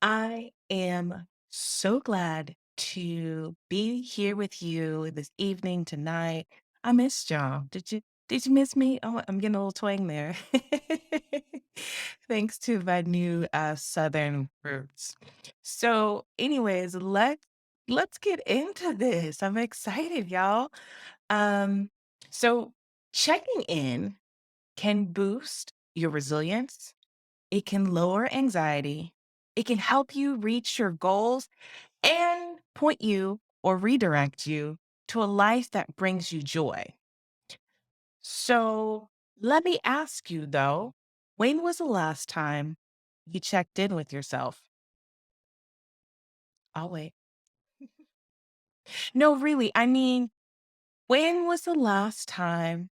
I am so glad to be here with you this evening tonight. I missed y'all. Did you miss me? Oh, I'm getting a little twang there. Thanks to my new southern roots. So, anyways, let's get into this. I'm excited, y'all. Um, so checking in can boost your resilience, it can lower anxiety. It can help you reach your goals and point you or redirect you to a life that brings you joy. So let me ask you though, when was the last time you checked in with yourself? I'll wait. No, really. I mean, when was the last time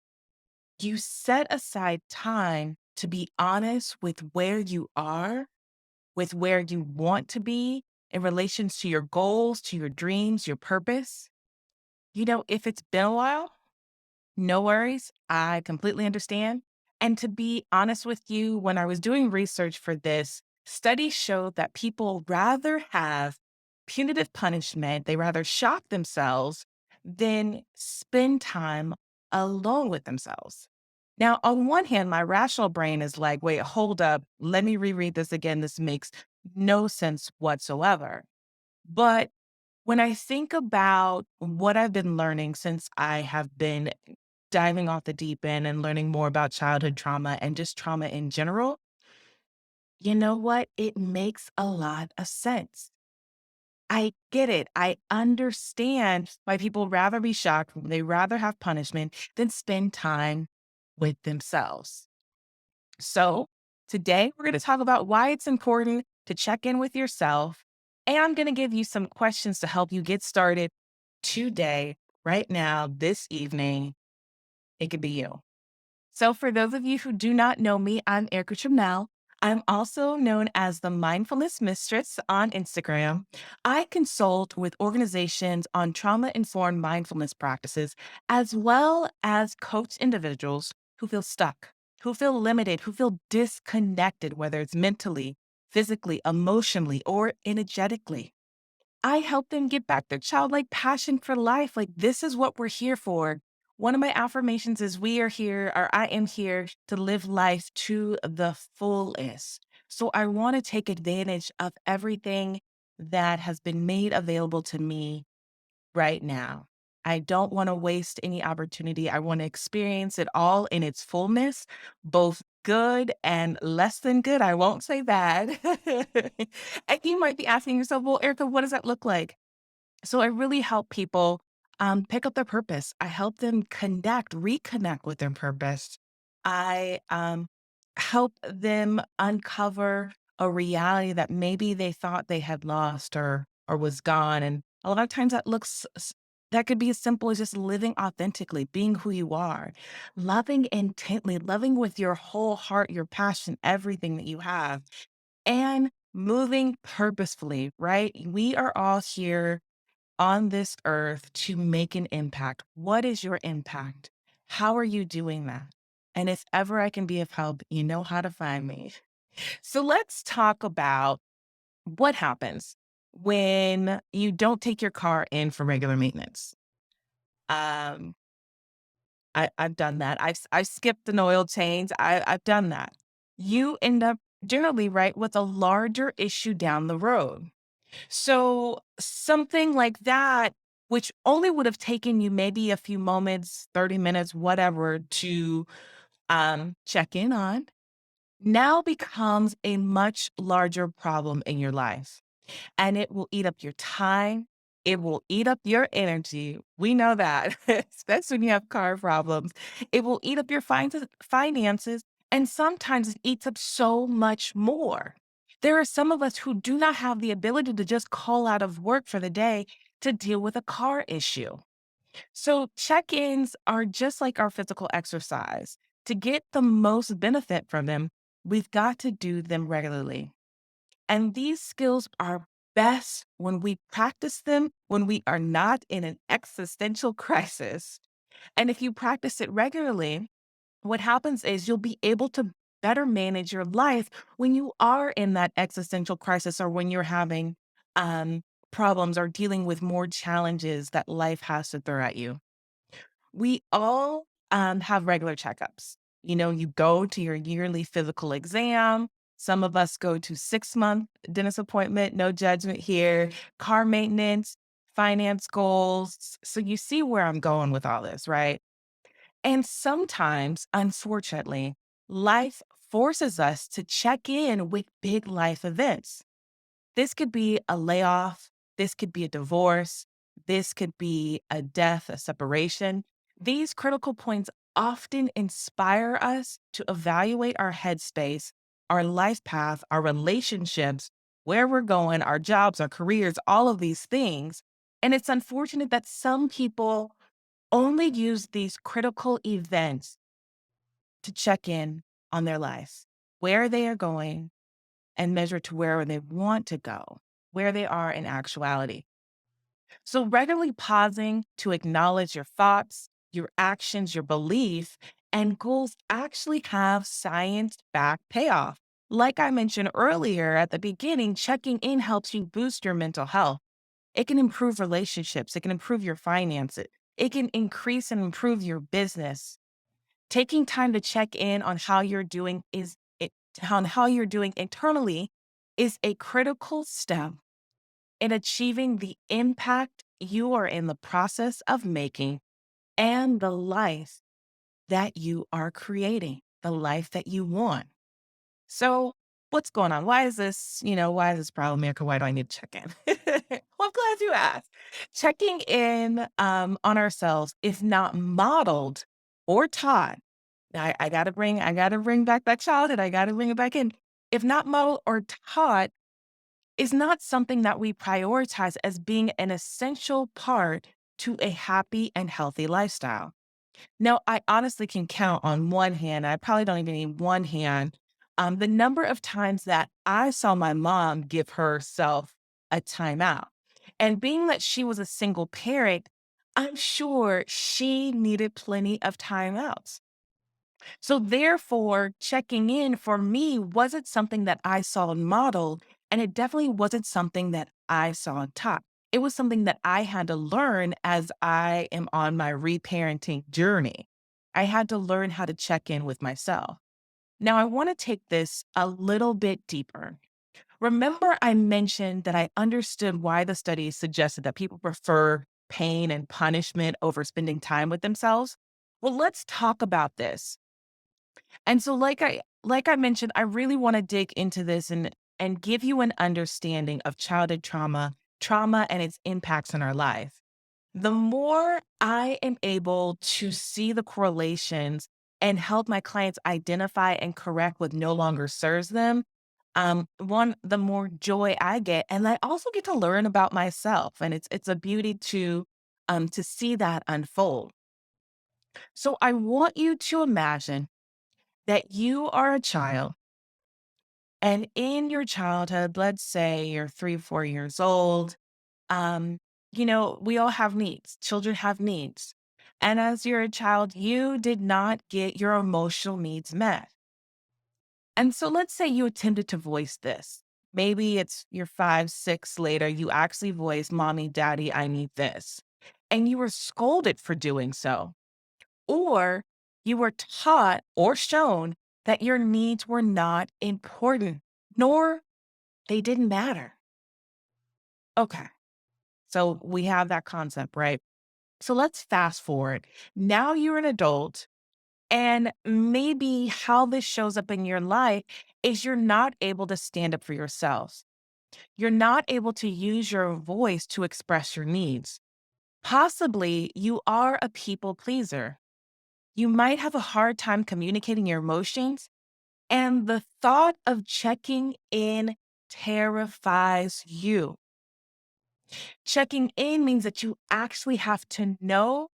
you set aside time to be honest with where you are, with where you want to be in relations to your goals, to your dreams, your purpose? If it's been a while, no worries. I completely understand. And to be honest with you, when I was doing research for this, studies showed that people rather have punitive punishment, they rather shock themselves than spend time alone with themselves. Now, on one hand, my rational brain is like, wait, hold up. Let me reread this again. This makes no sense whatsoever. But when I think about what I've been learning since I have been diving off the deep end and learning more about childhood trauma and just trauma in general, you know what? It makes a lot of sense. I get it. I understand why people rather be shocked, they rather have punishment than spend time with themselves. So, today we're going to talk about why it's important to check in with yourself. And I'm going to give you some questions to help you get started today, right now, this evening. It could be you. So, for those of you who do not know me, I'm Erica Trammell. I'm also known as the Mindfulness Mistress on Instagram. I consult with organizations on trauma informed mindfulness practices, as well as coach individuals who feel stuck, who feel limited, who feel disconnected, whether it's mentally, physically, emotionally, or energetically. I help them get back their childlike passion for life. Like, this is what we're here for. One of my affirmations is we are here, or I am here to live life to the fullest. So I want to take advantage of everything that has been made available to me right now. I don't want to waste any opportunity. I want to experience it all in its fullness, both good and less than good. I won't say bad. And you might be asking yourself, well, Erica, what does that look like? So I really help people pick up their purpose. I help them connect, reconnect with their purpose. I help them uncover a reality that maybe they thought they had lost or was gone. And a lot of times that could be as simple as just living authentically, being who you are, loving intently, loving with your whole heart, your passion, everything that you have, and moving purposefully, right? We are all here on this earth to make an impact. What is your impact? How are you doing that? And if ever I can be of help, you know how to find me. So let's talk about what happens when you don't take your car in for regular maintenance. Um, I've done that. I've skipped an oil change. I've done that. You end up generally right with a larger issue down the road. So something like that, which only would have taken you maybe a few moments, 30 minutes, whatever, to check in on, now becomes a much larger problem in your life. And it will eat up your time. It will eat up your energy. We know that, especially when you have car problems. It will eat up your finances. And sometimes it eats up so much more. There are some of us who do not have the ability to just call out of work for the day to deal with a car issue. So check ins are just like our physical exercise. To get the most benefit from them, we've got to do them regularly. And these skills are best when we practice them when we are not in an existential crisis. And if you practice it regularly, what happens is you'll be able to better manage your life when you are in that existential crisis or when you're having um, problems or dealing with more challenges that life has to throw at you. We all have regular checkups. You know, you go to your yearly physical exam. Some of us go to 6 month dentist appointment, no judgment here, car maintenance, finance goals. So you see where I'm going with all this, right? And sometimes, unfortunately, life forces us to check in with big life events. This could be a layoff. This could be a divorce. This could be a death, a separation. These critical points often inspire us to evaluate our headspace, our life path, our relationships, where we're going, our jobs, our careers, all of these things. And it's unfortunate that some people only use these critical events to check in on their lives, where they are going, and measure to where they want to go, where they are in actuality. So, regularly pausing to acknowledge your thoughts, your actions, your belief, and goals actually have science backed payoff. Like I mentioned earlier at the beginning, checking in helps you boost your mental health. It can improve relationships, it can improve your finances, it can increase and improve your business. Taking time to check in on how you're doing on how you're doing internally is a critical step in achieving the impact you are in the process of making and the life that you are creating, the life that you want. So, what's going on? Why is this problem, America? Why do I need to check in? Well, I'm glad you asked. Checking in on ourselves, if not modeled or taught, I gotta bring back that childhood. I gotta bring it back in. If not modeled or taught, is not something that we prioritize as being an essential part to a happy and healthy lifestyle. Now, I honestly can count on one hand, I probably don't even need one hand, the number of times that I saw my mom give herself a timeout. And being that she was a single parent, I'm sure she needed plenty of timeouts. So, therefore, checking in for me wasn't something that I saw modeled, and it definitely wasn't something that I saw taught. It was something that I had to learn as I am on my reparenting journey. I had to learn how to check in with myself. Now, I want to take this a little bit deeper. Remember, I mentioned that I understood why the studies suggested that people prefer pain and punishment over spending time with themselves. Well, let's talk about this. And so like I mentioned, I really want to dig into this and give you an understanding of childhood trauma and its impacts on our life. The more I am able to see the correlations and help my clients identify and correct what no longer serves them, the more joy I get, and I also get to learn about myself, and it's a beauty to see that unfold. So I want you to imagine that you are a child, and in your childhood, let's say you're 3, 4 years old, um, we all have needs. Children have needs. And as you're a child, you did not get your emotional needs met. And so let's say you attempted to voice this. Maybe it's you're 5, 6 later, you actually voice, Mommy, Daddy, I need this. And you were scolded for doing so. Or you were taught or shown that your needs were not important, nor they didn't matter. Okay. So we have that concept, right? So let's fast forward. Now you're an adult, and maybe how this shows up in your life is you're not able to stand up for yourself. You're not able to use your voice to express your needs. Possibly you are a people pleaser. You might have a hard time communicating your emotions, and the thought of checking in terrifies you. Checking in means that you actually have to know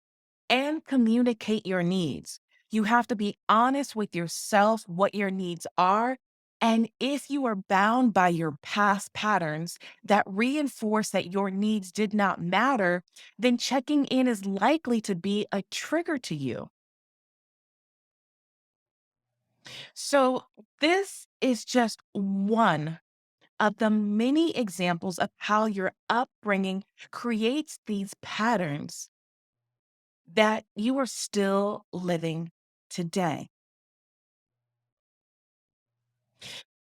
and communicate your needs. You have to be honest with yourself what your needs are. And if you are bound by your past patterns that reinforce that your needs did not matter, then checking in is likely to be a trigger to you. So, this is just one of the many examples of how your upbringing creates these patterns that you are still living today.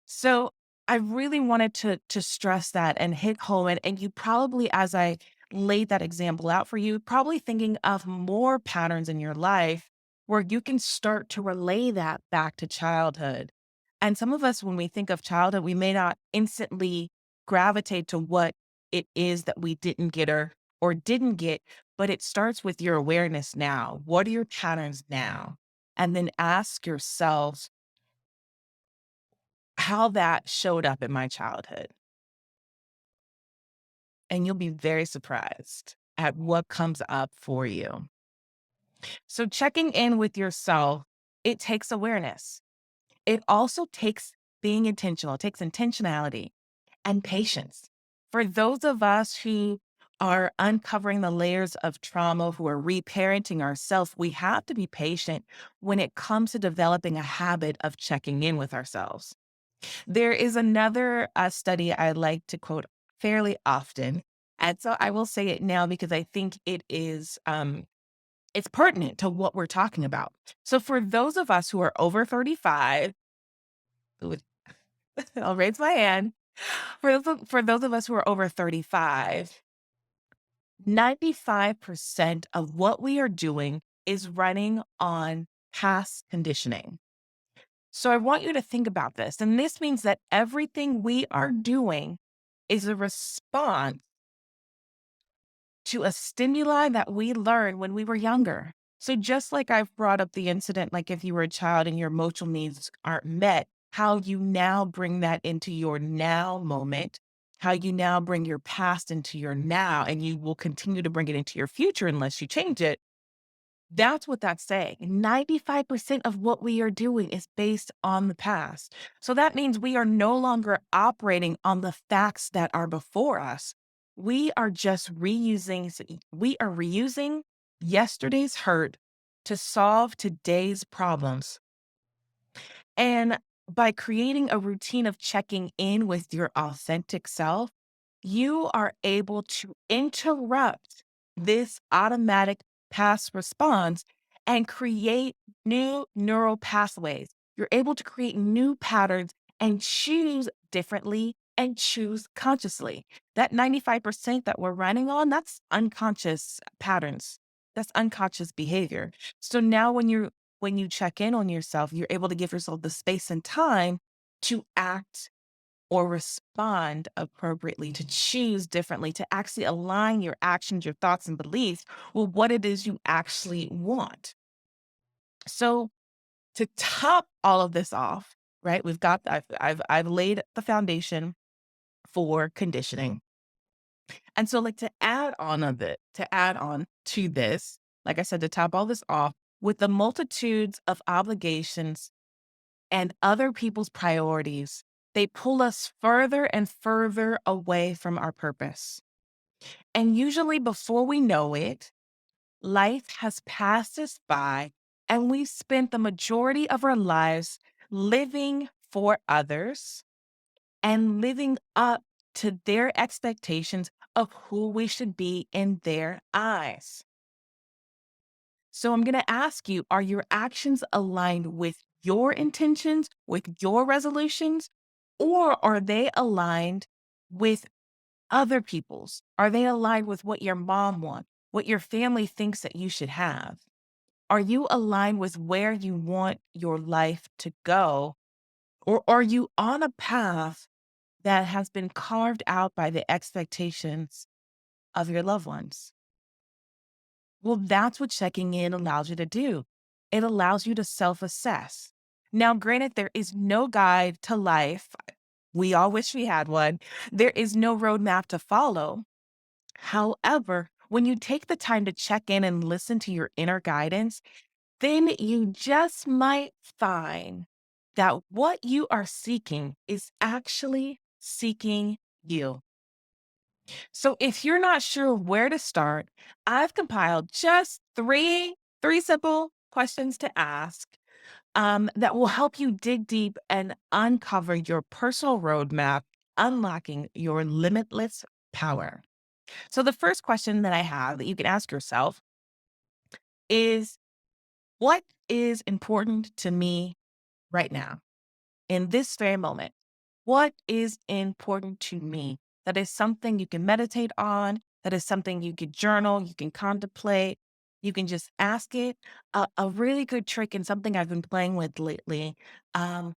So I really wanted to stress that and hit home, and you probably, as I laid that example out for you, probably thinking of more patterns in your life where you can start to relay that back to childhood. And some of us, when we think of childhood, we may not instantly gravitate to what it is that we didn't get or didn't get, but it starts with your awareness now. What are your patterns now? And then ask yourself how that showed up in my childhood, and you'll be very surprised at what comes up for you. So checking in with yourself, it takes awareness. It also takes being intentional. It takes intentionality and patience. For those of us who are uncovering the layers of trauma, who are reparenting ourselves, we have to be patient when it comes to developing a habit of checking in with ourselves. There is another study I like to quote fairly often. And so I will say it now because I think it's pertinent to what we're talking about. So for those of us who are over 35, ooh, I'll raise my hand. For those of us who are over 35, 95% of what we are doing is running on past conditioning. So I want you to think about this. And this means that everything we are doing is a response to a stimuli that we learned when we were younger. So just like I've brought up the incident, like if you were a child and your emotional needs aren't met, how you now bring that into your now moment, how you now bring your past into your now, and you will continue to bring it into your future unless you change it. That's what that's saying. 95% of what we are doing is based on the past. So that means we are no longer operating on the facts that are before us. We are just we are reusing yesterday's hurt to solve today's problems. And by creating a routine of checking in with your authentic self, you are able to interrupt this automatic past response and create new neural pathways. You're able to create new patterns and choose differently and choose consciously. That 95% that we're running on, that's unconscious patterns. That's unconscious behavior. So now when you check in on yourself, you're able to give yourself the space and time to act or respond appropriately, to choose differently, to actually align your actions, your thoughts, and beliefs with what it is you actually want. So, to top all of this off, right? I've laid the foundation for conditioning. And so, like, to add on to this, like I said, to top all this off, with the multitudes of obligations and other people's priorities, they pull us further and further away from our purpose. And usually, before we know it, life has passed us by, and we've spent the majority of our lives living for others and living up to their expectations of who we should be in their eyes. So I'm going to ask you, are your actions aligned with your intentions, with your resolutions, or are they aligned with other people's? Are they aligned with what your mom wants, what your family thinks that you should have? Are you aligned with where you want your life to go? Or are you on a path that has been carved out by the expectations of your loved ones? Well, that's what checking in allows you to do. It allows you to self assess. Now, granted, there is no guide to life. We all wish we had one. There is no roadmap to follow. However, when you take the time to check in and listen to your inner guidance, then you just might find that what you are seeking is actually seeking you. So if you're not sure where to start, I've compiled just three simple questions to ask that will help you dig deep and uncover your personal roadmap, unlocking your limitless power. So, the first question that I have that you can ask yourself is, what is important to me right now in this very moment? What is important to me? That is something you can meditate on. That is something you can journal, you can contemplate, you can just ask it. A really good trick and something I've been playing with lately um,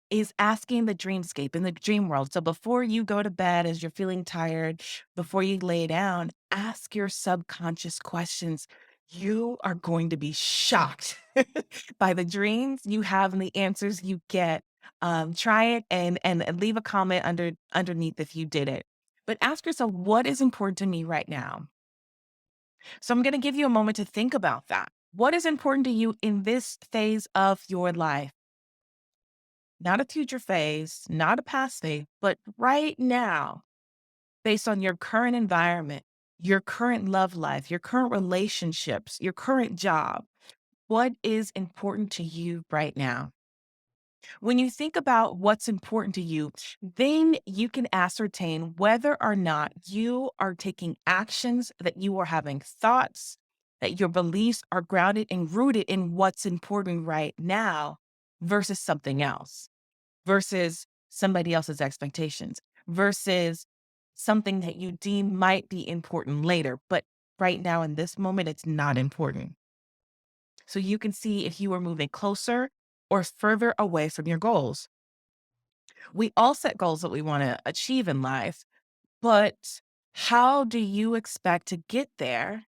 is asking the dreamscape in the dream world. So before you go to bed, as you're feeling tired, before you lay down, ask your subconscious questions. You are going to be shocked by the dreams you have and the answers you get. Try it and leave a comment underneath if you did it. But ask yourself, what is important to me right now? So I'm going to give you a moment to think about that. What is important to you in this phase of your life? Not a future phase, not a past phase, but right now, based on your current environment, your current love life, your current relationships, your current job. What is important to you right now? When you think about what's important to you, then you can ascertain whether or not you are taking actions, that you are having thoughts, that your beliefs are grounded and rooted in what's important right now versus something else, versus somebody else's expectations, versus something that you deem might be important later. But right now, in this moment, it's not important. So you can see if you are moving closer or further away from your goals. We all set goals that we want to achieve in life, but how do you expect to get there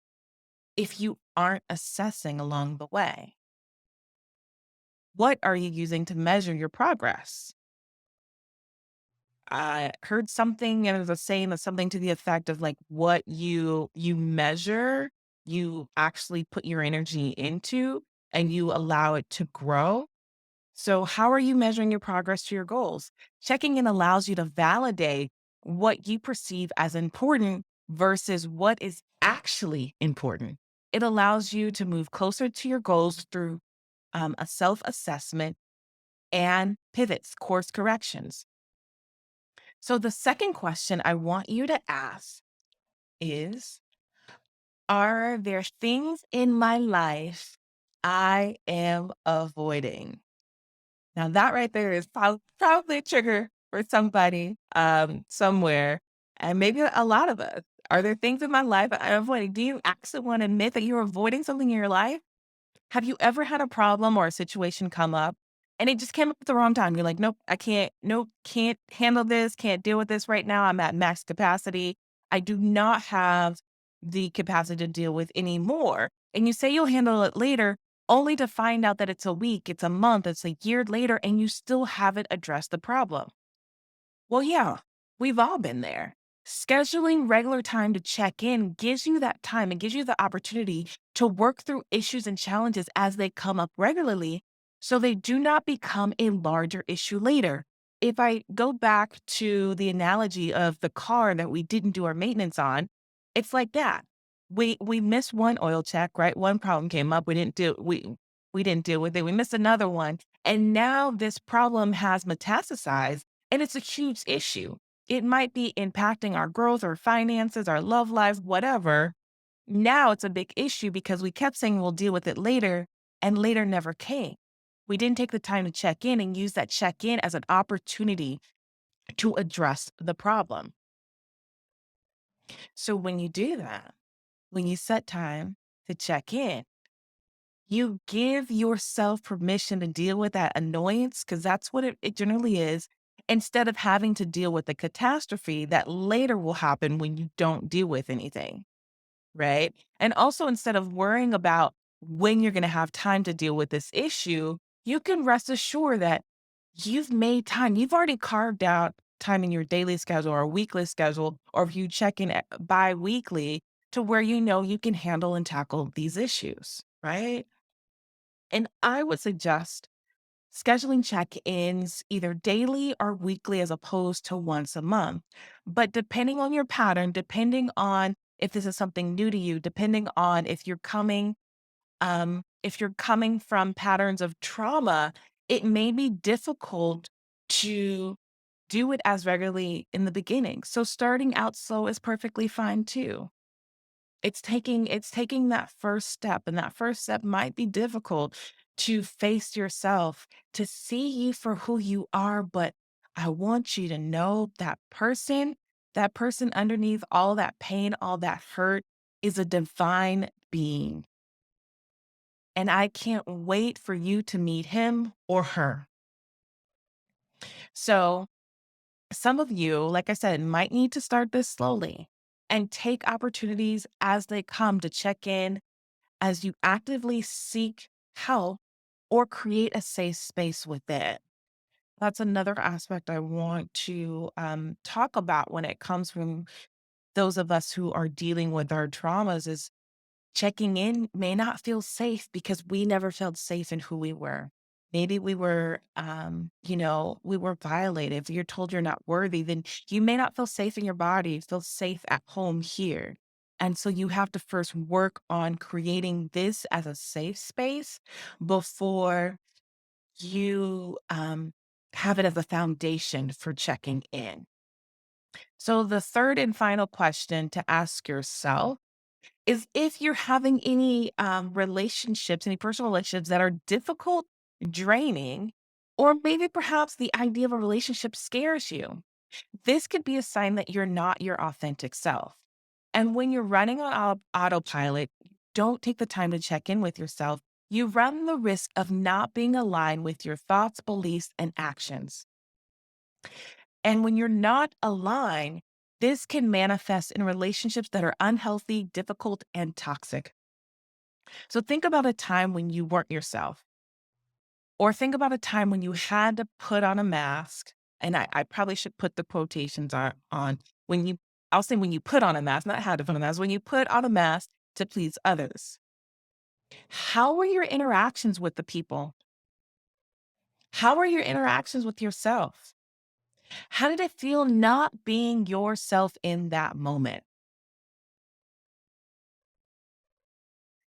if you aren't assessing along the way? What are you using to measure your progress? I heard something and it was a saying of something to the effect of like what you measure, you actually put your energy into and you allow it to grow. So, how are you measuring your progress to your goals? Checking in allows you to validate what you perceive as important versus what is actually important. It allows you to move closer to your goals through a self assessment and pivots, course corrections. So, the second question I want you to ask is, are there things in my life I am avoiding? Now that right there is probably a trigger for somebody, somewhere, and maybe a lot of us. Are there things in my life I'm avoiding? Do you actually want to admit that you're avoiding something in your life? Have you ever had a problem or a situation come up and it just came up at the wrong time? You're like, nope, I can't, nope, can't handle this, can't deal with this right now. I'm at max capacity. I do not have the capacity to deal with anymore. And you say you'll handle it later, only to find out that it's a week, it's a month, it's a year later, and you still haven't addressed the problem. Well, yeah, we've all been there. Scheduling regular time to check in gives you that time and gives you the opportunity to work through issues and challenges as they come up regularly so they do not become a larger issue later. If I go back to the analogy of the car that we didn't do our maintenance on, it's like that. We missed one oil check, right? One problem came up. We didn't deal with it. We missed another one. And now this problem has metastasized and it's a huge issue. It might be impacting our growth, our finances, our love life, whatever. Now it's a big issue because we kept saying we'll deal with it later, and later never came. We didn't take the time to check in and use that check in as an opportunity to address the problem. So when you do that, when you set time to check in, you give yourself permission to deal with that annoyance because that's what it generally is, instead of having to deal with the catastrophe that later will happen when you don't deal with anything. Right. And also, instead of worrying about when you're going to have time to deal with this issue, you can rest assured that you've made time. You've already carved out time in your daily schedule or weekly schedule, or if you check in bi weekly to where you know you can handle and tackle these issues. Right. And I would suggest scheduling check ins either daily or weekly as opposed to once a month. But depending on your pattern, depending on if this is something new to you, depending on if you're coming If you're coming from patterns of trauma, it may be difficult to do it as regularly in the beginning. So starting out slow is perfectly fine too. It's taking that first step, and that first step might be difficult to face yourself, to see you for who you are, but I want you to know that person underneath all that pain, all that hurt is a divine being, and I can't wait for you to meet him or her. So, some of you, like I said, might need to start this slowly and take opportunities as they come to check in as you actively seek help or create a safe space with it. That's another aspect I want to talk about when it comes from those of us who are dealing with our traumas is checking in may not feel safe because we never felt safe in who we were. Maybe we were, we were violated. If you're told you're not worthy, then you may not feel safe in your body, feel safe at home here. And so you have to first work on creating this as a safe space before you have it as a foundation for checking in. So the third and final question to ask yourself is if you're having any relationships, any personal relationships that are difficult, draining, or maybe perhaps the idea of a relationship scares you. This could be a sign that you're not your authentic self. And when you're running on autopilot, don't take the time to check in with yourself. You run the risk of not being aligned with your thoughts, beliefs, and actions. And when you're not aligned, this can manifest in relationships that are unhealthy, difficult, and toxic. So think about a time when you weren't yourself, or think about a time when you had to put on a mask. And I probably should put the quotations on when you, I'll say when you put on a mask, not had to put on a mask, when you put on a mask to please others. How were your interactions with the people? How were your interactions with yourself? How did it feel not being yourself in that moment?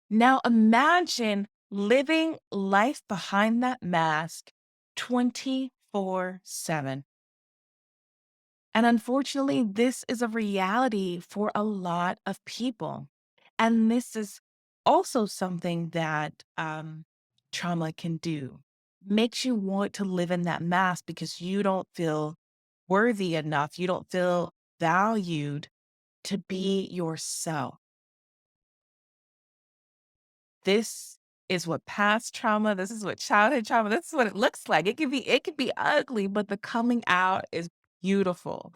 Now imagine living life behind that mask 24/7. And unfortunately, this is a reality for a lot of people. And this is also something that trauma can do. Makes you want to live in that mask because you don't feel worthy enough. You don't feel valued to be yourself. This is what past trauma, this is what childhood trauma, this is what it looks like. It can be ugly, but the coming out is beautiful.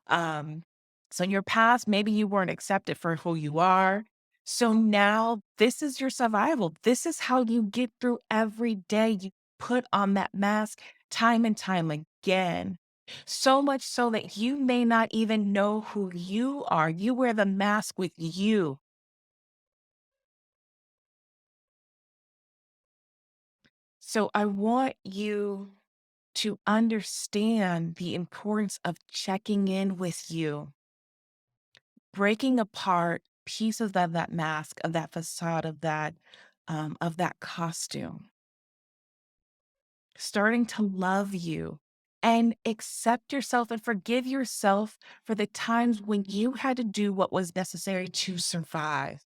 Um, so in your past, maybe you weren't accepted for who you are. So now this is your survival. This is how you get through every day. You put on that mask time and time again. So much so that you may not even know who you are. You wear the mask with you. So I want you to understand the importance of checking in with you, breaking apart pieces of that mask, of that facade, of that costume, starting to love you and accept yourself and forgive yourself for the times when you had to do what was necessary to survive.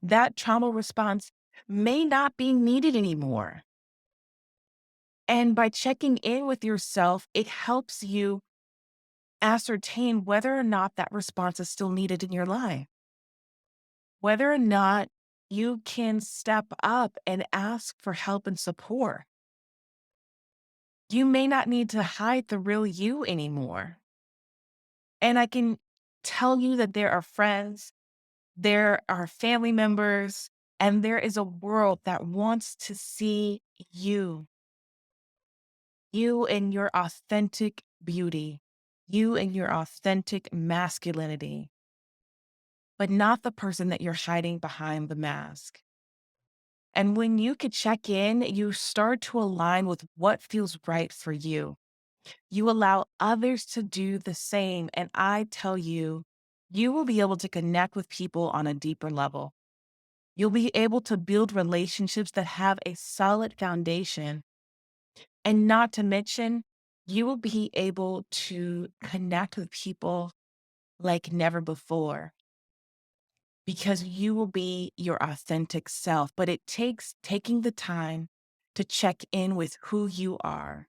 That trauma response may not be needed anymore. And by checking in with yourself, it helps you ascertain whether or not that response is still needed in your life, whether or not you can step up and ask for help and support. You may not need to hide the real you anymore. And I can tell you that there are friends, there are family members, and there is a world that wants to see you in your authentic beauty, you in your authentic masculinity, but not the person that you're hiding behind the mask. And when you could check in, you start to align with what feels right for you. You allow others to do the same. And I tell you, you will be able to connect with people on a deeper level. You'll be able to build relationships that have a solid foundation. And not to mention, you will be able to connect with people like never before because you will be your authentic self. But it takes taking the time to check in with who you are,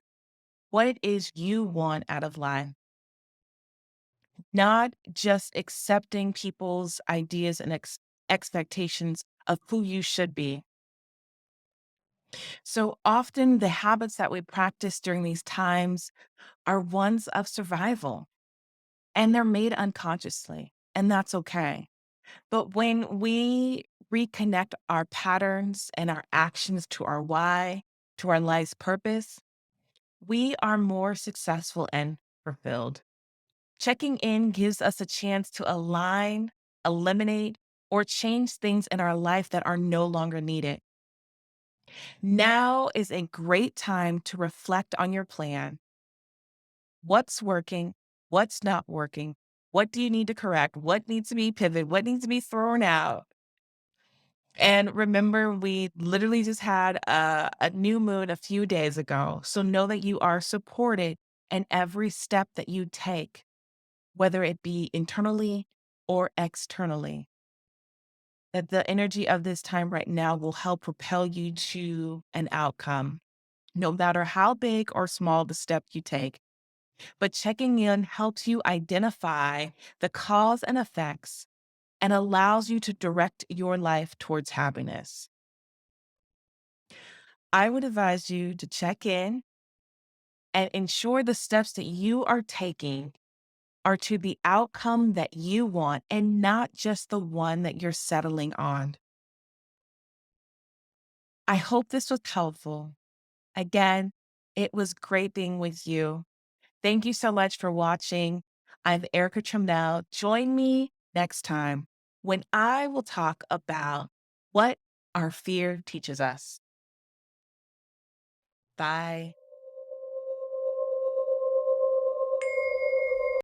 what it is you want out of life, not just accepting people's ideas and expectations of who you should be. So often, the habits that we practice during these times are ones of survival, and they're made unconsciously, and that's okay. But when we reconnect our patterns and our actions to our why, to our life's purpose, we are more successful and fulfilled. Checking in gives us a chance to align, eliminate, or change things in our life that are no longer needed. Now is a great time to reflect on your plan. What's working? What's not working? What do you need to correct? What needs to be pivoted? What needs to be thrown out? And remember, we literally just had a new moon a few days ago. So know that you are supported in every step that you take, whether it be internally or externally. That the energy of this time right now will help propel you to an outcome, no matter how big or small the step you take. But checking in helps you identify the cause and effects and allows you to direct your life towards happiness. I would advise you to check in and ensure the steps that you are taking are to the outcome that you want and not just the one that you're settling on. I hope this was helpful. Again, it was great being with you. Thank you so much for watching. I'm Erica Trimnell. Join me next time when I will talk about what our fear teaches us. Bye.